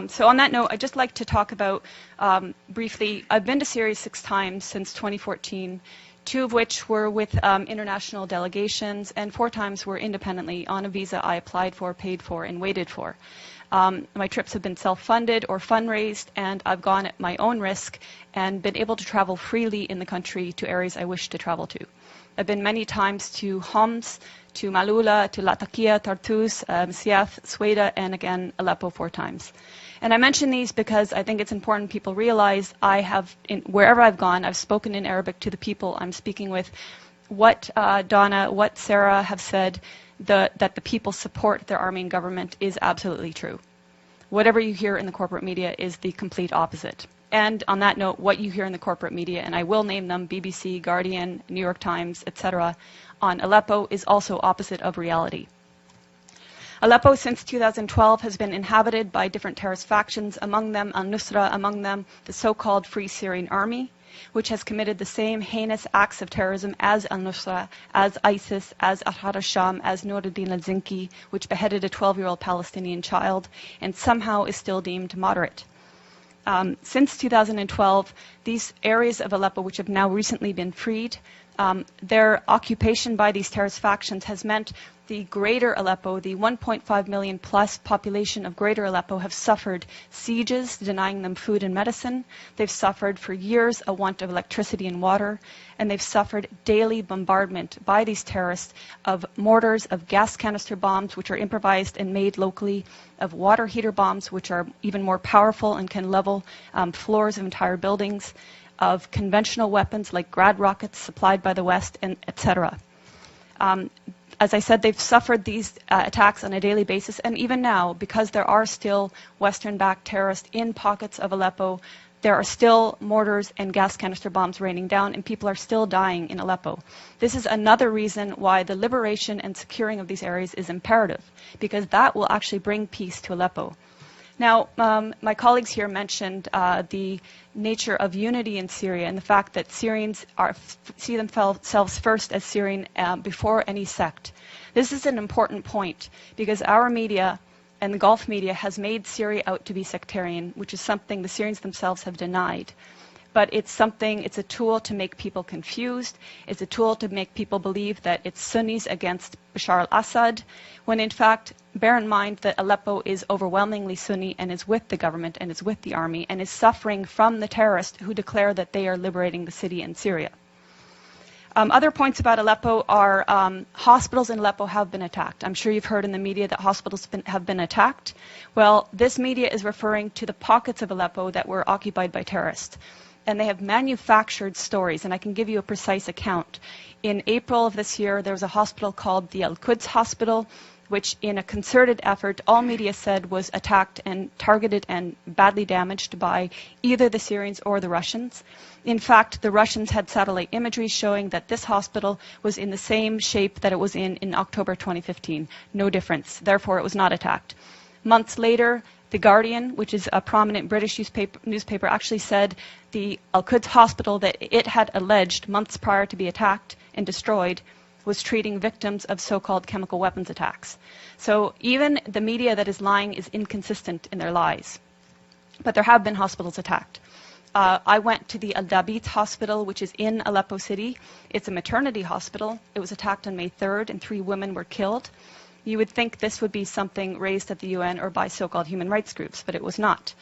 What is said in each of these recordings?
So on that note, I'd just like to talk about, briefly, I've been to Syria 6 times since 2014, 2 of which were with international delegations, and 4 times were independently on a visa I applied for, paid for, and waited for. My trips have been self-funded or fundraised, and I've gone at my own risk and been able to travel freely in the country to areas I wish to travel to. I've been many times to Homs, to Malula, to Latakia, Tartus, Siath, Sweda, and again, Aleppo 4 times. And I mention these because I think it's important people realize I have, wherever I've gone, I've spoken in Arabic to the people I'm speaking with. What Donna, what Sarah have said, that the people support their army and government is absolutely true. Whatever you hear in the corporate media is the complete opposite. And on that note, what you hear in the corporate media, and I will name them, BBC, Guardian, New York Times, etc., on Aleppo is also opposite of reality. Aleppo since 2012 has been inhabited by different terrorist factions, among them al-Nusra, among them the so-called Free Syrian Army, which has committed the same heinous acts of terrorism as al-Nusra, as ISIS, as Ahrar al-Sham, as Nuruddin al-Zinki, which beheaded a 12-year-old Palestinian child and somehow is still deemed moderate. Since 2012, these areas of Aleppo, which have now recently been freed, their occupation by these terrorist factions has meant the greater Aleppo, the 1.5 million plus population of greater Aleppo, have suffered sieges denying them food and medicine. They've suffered for years a want of electricity and water, and they've suffered daily bombardment by these terrorists of mortars, of gas canister bombs, which are improvised and made locally, of water heater bombs, which are even more powerful and can level floors of entire buildings, of conventional weapons like Grad rockets supplied by the West, and etc. As I said, they've suffered these attacks on a daily basis, and even now, because there are still Western-backed terrorists in pockets of Aleppo, there are still mortars and gas canister bombs raining down, and people are still dying in Aleppo. This is another reason why the liberation and securing of these areas is imperative, because that will actually bring peace to Aleppo. Now, my colleagues here mentioned the nature of unity in Syria and the fact that Syrians see themselves first as Syrian before any sect. This is an important point because our media and the Gulf media has made Syria out to be sectarian, which is something the Syrians themselves have denied. But it's a tool to make people confused. It's a tool to make people believe that it's Sunnis against Bashar al-Assad, when in fact, bear in mind that Aleppo is overwhelmingly Sunni and is with the government and is with the army and is suffering from the terrorists who declare that they are liberating the city in Syria. Other points about Aleppo are hospitals in Aleppo have been attacked. I'm sure you've heard in the media that hospitals have been attacked. Well, this media is referring to the pockets of Aleppo that were occupied by terrorists. And they have manufactured stories, and I can give you a precise account. In April of this year, there was a hospital called the Al-Quds Hospital, which in a concerted effort, all media said was attacked and targeted and badly damaged by either the Syrians or the Russians. In fact, the Russians had satellite imagery showing that this hospital was in the same shape that it was in October 2015. No difference. Therefore, it was not attacked. Months later, The Guardian, which is a prominent British newspaper, actually said the Al-Quds hospital that it had alleged months prior to be attacked and destroyed was treating victims of so-called chemical weapons attacks. So even the media that is lying is inconsistent in their lies. But there have been hospitals attacked. I went to the Al-Dabit hospital, which is in Aleppo City. It's a maternity hospital. It was attacked on May 3rd, and 3 women were killed. You would think this would be something raised at the UN or by so-called human rights groups, but it was not.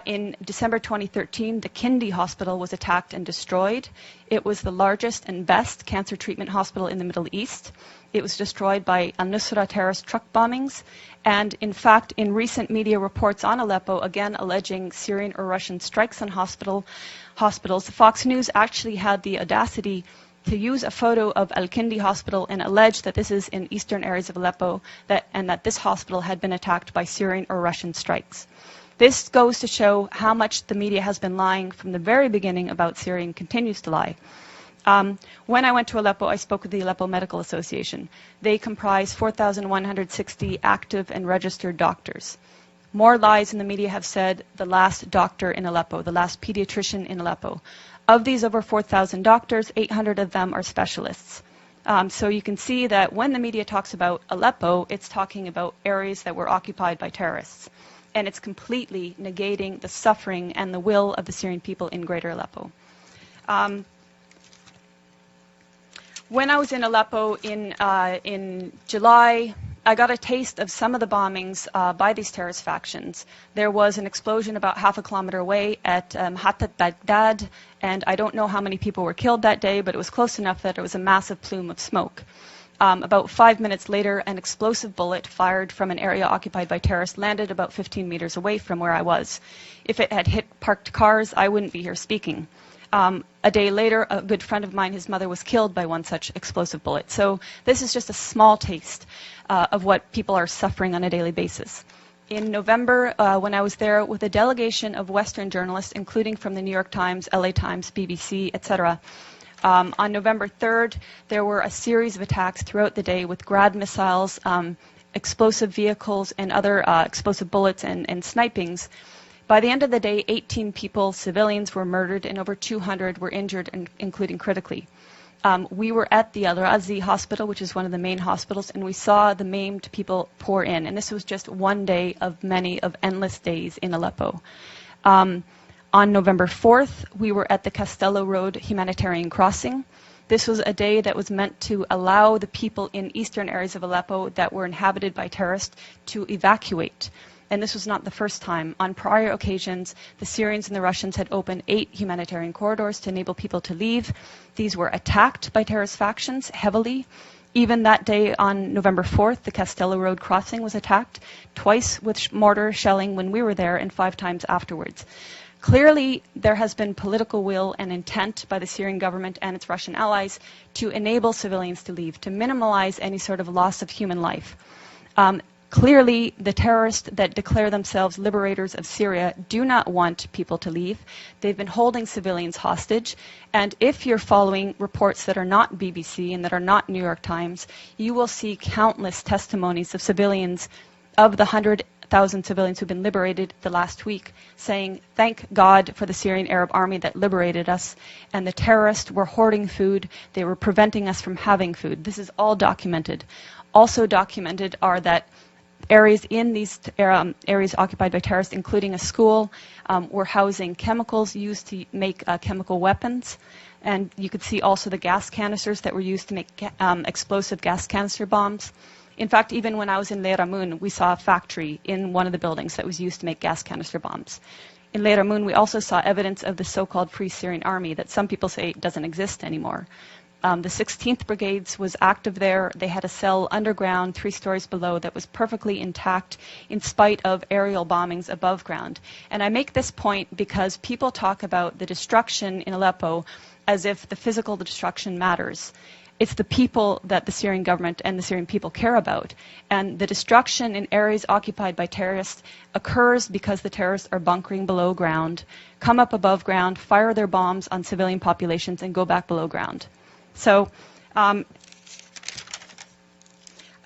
In December 2013, the Kindi hospital was attacked and destroyed. It was the largest and best cancer treatment hospital in the Middle East. It was destroyed by al-Nusra terrorist truck bombings. And in fact, in recent media reports on Aleppo, again alleging Syrian or Russian strikes on hospitals, Fox News actually had the audacity to use a photo of Al-Kindi hospital and allege that this is in eastern areas of Aleppo and that this hospital had been attacked by Syrian or Russian strikes. This goes to show how much the media has been lying from the very beginning about Syria and continues to lie. When I went to Aleppo, I spoke with the Aleppo Medical Association. They comprise 4,160 active and registered doctors. More lies in the media have said the last doctor in Aleppo, the last pediatrician in Aleppo. Of these over 4,000 doctors, 800 of them are specialists. So you can see that when the media talks about Aleppo, it's talking about areas that were occupied by terrorists. and it's completely negating the suffering and the will of the Syrian people in Greater Aleppo. When I was in Aleppo in July, I got a taste of some of the bombings by these terrorist factions. There was an explosion about half a kilometer away at Hatat Baghdad, and I don't know how many people were killed that day, but it was close enough that it was a massive plume of smoke. About 5 minutes later, an explosive bullet fired from an area occupied by terrorists landed about 15 meters away from where I was. If it had hit parked cars, I wouldn't be here speaking. A day later, a good friend of mine, his mother was killed by one such explosive bullet. So this is just a small taste of what people are suffering on a daily basis. In November, when I was there with a delegation of Western journalists, including from the New York Times, LA Times, BBC, etc., on November 3rd, there were a series of attacks throughout the day with Grad missiles, explosive vehicles, and other explosive bullets and snipings. By the end of the day, 18 people, civilians, were murdered and over 200 were injured, including critically. We were at the Al-Razi hospital, which is one of the main hospitals, and we saw the maimed people pour in. And this was just one day of many of endless days in Aleppo. On November 4th, we were at the Castello Road humanitarian crossing. This was a day that was meant to allow the people in eastern areas of Aleppo that were inhabited by terrorists to evacuate. And this was not the first time. On prior occasions, the Syrians and the Russians had opened 8 humanitarian corridors to enable people to leave. These were attacked by terrorist factions heavily. Even that day on November 4th, the Castello Road crossing was attacked, twice with mortar shelling when we were there and 5 times afterwards. Clearly, there has been political will and intent by the Syrian government and its Russian allies to enable civilians to leave, to minimize any sort of loss of human life. Clearly, the terrorists that declare themselves liberators of Syria do not want people to leave. They've been holding civilians hostage. And if you're following reports that are not BBC and that are not New York Times, you will see countless testimonies of civilians, of the 100,000 civilians who've been liberated the last week, saying, thank God for the Syrian Arab army that liberated us, and the terrorists were hoarding food. They were preventing us from having food. This is all documented. Also documented are that areas in these areas occupied by terrorists, including a school, were housing chemicals used to make chemical weapons. And you could see also the gas canisters that were used to make explosive gas canister bombs. In fact, even when I was in Leiramun, we saw a factory in one of the buildings that was used to make gas canister bombs. In Leiramun, we also saw evidence of the so-called Free Syrian Army that some people say doesn't exist anymore. The 16th Brigades was active there. They had a cell underground, 3 stories below, that was perfectly intact in spite of aerial bombings above ground. And I make this point because people talk about the destruction in Aleppo as if the physical destruction matters. It's the people that the Syrian government and the Syrian people care about. And the destruction in areas occupied by terrorists occurs because the terrorists are bunkering below ground, come up above ground, fire their bombs on civilian populations, and go back below ground. So I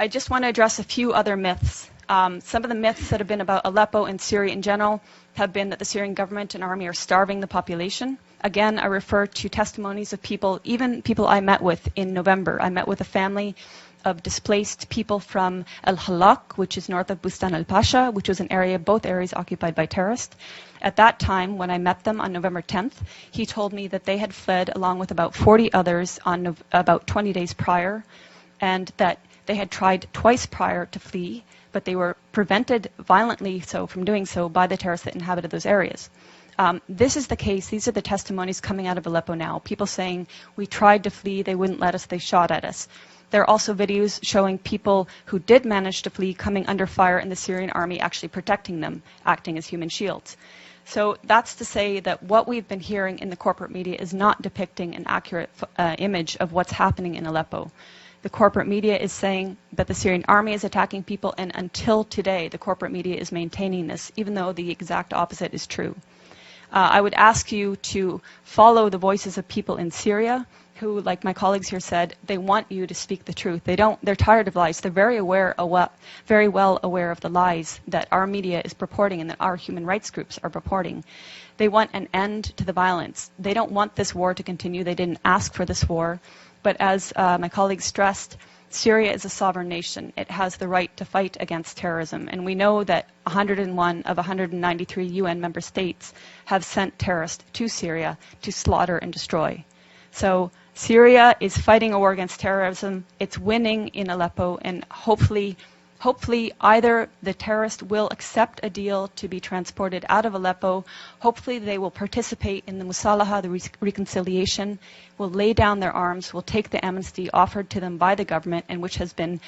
just want to address a few other myths. Some of the myths that have been about Aleppo and Syria in general have been that the Syrian government and army are starving the population. Again, I refer to testimonies of people, even people I met with in November. I met with a family of displaced people from Al-Halak, which is north of Bustan al-Pasha, which was an area, both areas occupied by terrorists. At that time, when I met them on November 10th, he told me that they had fled along with about 40 others on about 20 days prior, and that they had tried twice prior to flee, but they were prevented violently so from doing so by the terrorists that inhabited those areas. This is the case. These are the testimonies coming out of Aleppo now. People saying, we tried to flee, they wouldn't let us, they shot at us. There are also videos showing people who did manage to flee coming under fire and the Syrian army actually protecting them, acting as human shields. So that's to say that what we've been hearing in the corporate media is not depicting an accurate image of what's happening in Aleppo. The corporate media is saying that the Syrian army is attacking people, and until today, the corporate media is maintaining this, even though the exact opposite is true. I would ask you to follow the voices of people in Syria who, like my colleagues here said, they want you to speak the truth. They're tired of lies. They're very well aware of the lies that our media is purporting and that our human rights groups are purporting. They want an end to the violence. They don't want this war to continue. They didn't ask for this war. But as my colleagues stressed, Syria is a sovereign nation. It has the right to fight against terrorism. And we know that 101 of 193 UN member states have sent terrorists to Syria to slaughter and destroy. So Syria is fighting a war against terrorism. It's winning in Aleppo, and hopefully either the terrorists will accept a deal to be transported out of Aleppo, hopefully they will participate in the musalaha, the reconciliation, will lay down their arms, will take the amnesty offered to them by the government, and which has been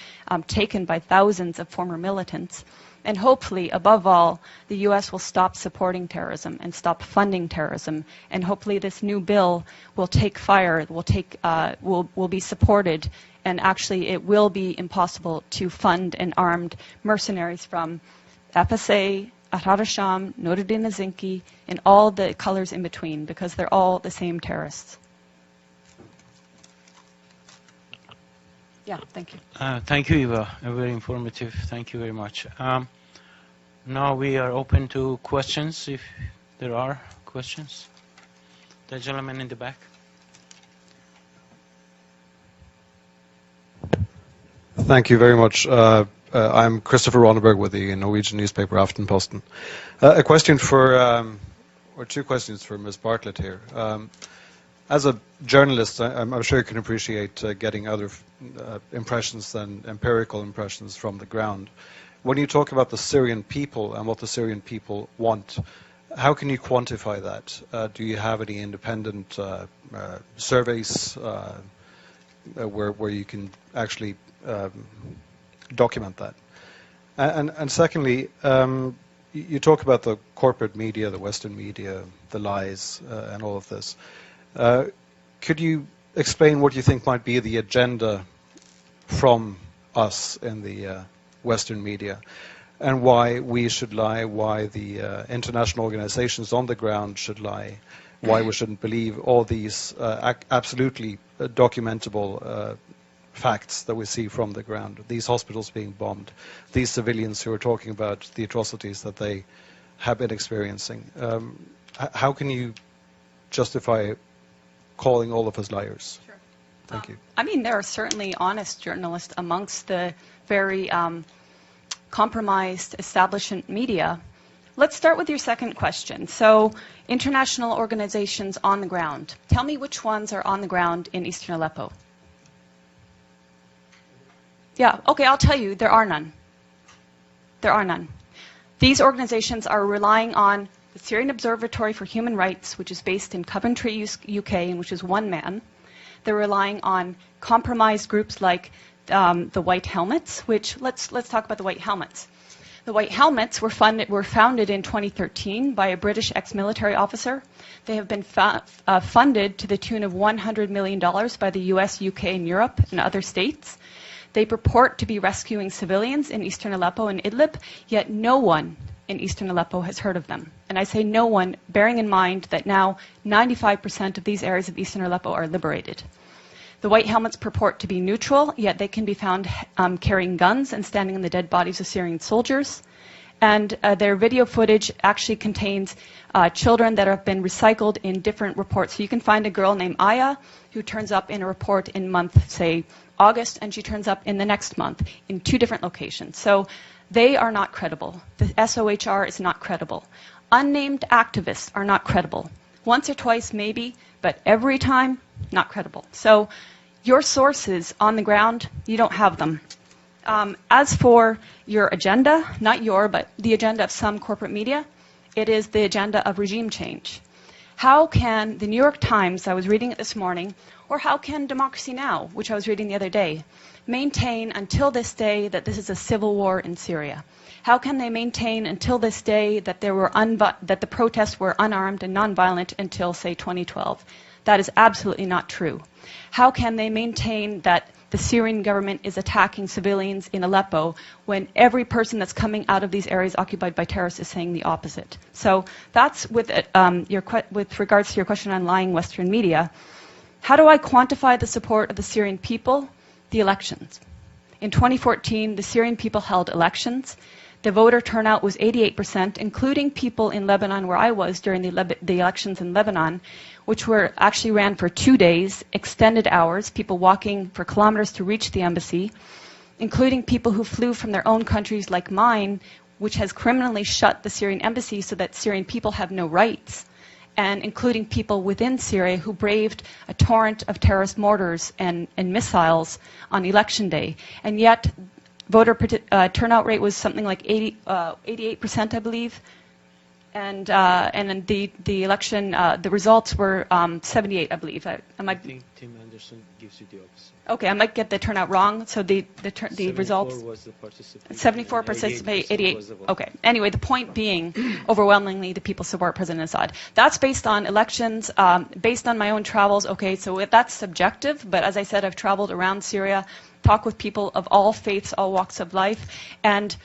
taken by thousands of former militants. And hopefully, above all, the U.S. will stop supporting terrorism and stop funding terrorism. And hopefully this new bill will take fire, will be supported, and actually it will be impossible to fund and armed mercenaries from FSA, Ahrar al-Sham, Nuruddin al-Zinki, and all the colors in between, because they're all the same terrorists. Yeah, thank you. Thank you, Eva. Very informative. Thank you very much. Now we are open to questions, if there are questions. The gentleman in the back. Thank you very much. I'm Christopher Ronneberg with the Norwegian newspaper Aftenposten. A question for, or two questions for Ms. Bartlett here. As a journalist, I'm sure you can appreciate getting other impressions than empirical impressions from the ground. When you talk about the Syrian people and what the Syrian people want, how can you quantify that? Do you have any independent surveys where you can actually document that? And secondly, you talk about the corporate media, the Western media, the lies, and all of this. Could you explain what you think might be the agenda from us in the Western media, and why we should lie, why the international organizations on the ground should lie, why we shouldn't believe all these absolutely documentable facts that we see from the ground, these hospitals being bombed, these civilians who are talking about the atrocities that they have been experiencing. How can you justify calling all of us liars? Sure. Thank you. I mean, there are certainly honest journalists amongst the very compromised establishment media. Let's start with your second question. So, international organizations on the ground. Tell me which ones are on the ground in eastern Aleppo. Yeah, okay, I'll tell you, there are none. There are none. These organizations are relying on the Syrian Observatory for Human Rights, which is based in Coventry, UK, and which is one man. They're relying on compromised groups like the White Helmets, which, let's talk about the White Helmets. The White Helmets were founded in 2013 by a British ex-military officer. They have been funded to the tune of $100 million by the US, UK, and Europe, and other states. They purport to be rescuing civilians in eastern Aleppo and Idlib, yet no one in eastern Aleppo has heard of them. And I say no one, bearing in mind that now 95% of these areas of eastern Aleppo are liberated. The White Helmets purport to be neutral, yet they can be found carrying guns and standing on the dead bodies of Syrian soldiers. And their video footage actually contains children that have been recycled in different reports. So you can find a girl named Aya who turns up in a report in month, say, August, and she turns up in the next month in 2 different locations. So they are not credible. The SOHR is not credible. Unnamed activists are not credible. Once or twice, maybe, but every time, not credible. So your sources on the ground, you don't have them. As for your agenda, not your, but the agenda of some corporate media, it is the agenda of regime change. How can the New York Times, I was reading it this morning, or how can Democracy Now!, which I was reading the other day, maintain until this day that this is a civil war in Syria? How can they maintain until this day that that the protests were unarmed and nonviolent until, say, 2012? That is absolutely not true. How can they maintain that the Syrian government is attacking civilians in Aleppo when every person that's coming out of these areas occupied by terrorists is saying the opposite? So that's with regards to your question on lying Western media. How do I quantify the support of the Syrian people? The elections. In 2014, the Syrian people held elections. the voter turnout was 88%, including people in Lebanon where I was during the elections in Lebanon, which were actually ran for 2 days, extended hours, people walking for kilometers to reach the embassy, including people who flew from their own countries like mine, which has criminally shut the Syrian embassy so that Syrian people have no rights, and including people within Syria who braved a torrent of terrorist mortars and missiles on election day. And yet, voter turnout rate was something like 88%, I believe. And then the election, the results were 78, I believe. I think Tim Anderson gives you the opposite. Okay, I might get the turnout wrong. So the results. 74 was the participation. 74 participate, 88. Was the vote. Okay. Anyway, the point being, overwhelmingly, the people support President Assad. That's based on elections, based on my own travels. Okay, so that's subjective. But as I said, I've traveled around Syria, talked with people of all faiths, all walks of life, and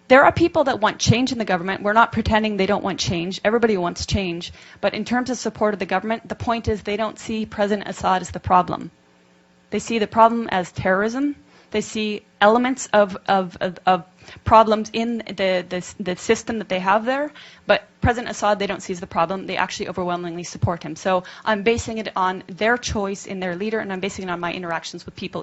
there are people that want change in the government. We're not pretending they don't want change. Everybody wants change. But in terms of support of the government, the point is they don't see President Assad as the problem. They see the problem as terrorism. They see elements of problems in the system that they have there. But President Assad, they don't see as the problem. They actually overwhelmingly support him. So I'm basing it on their choice in their leader, and I'm basing it on my interactions with people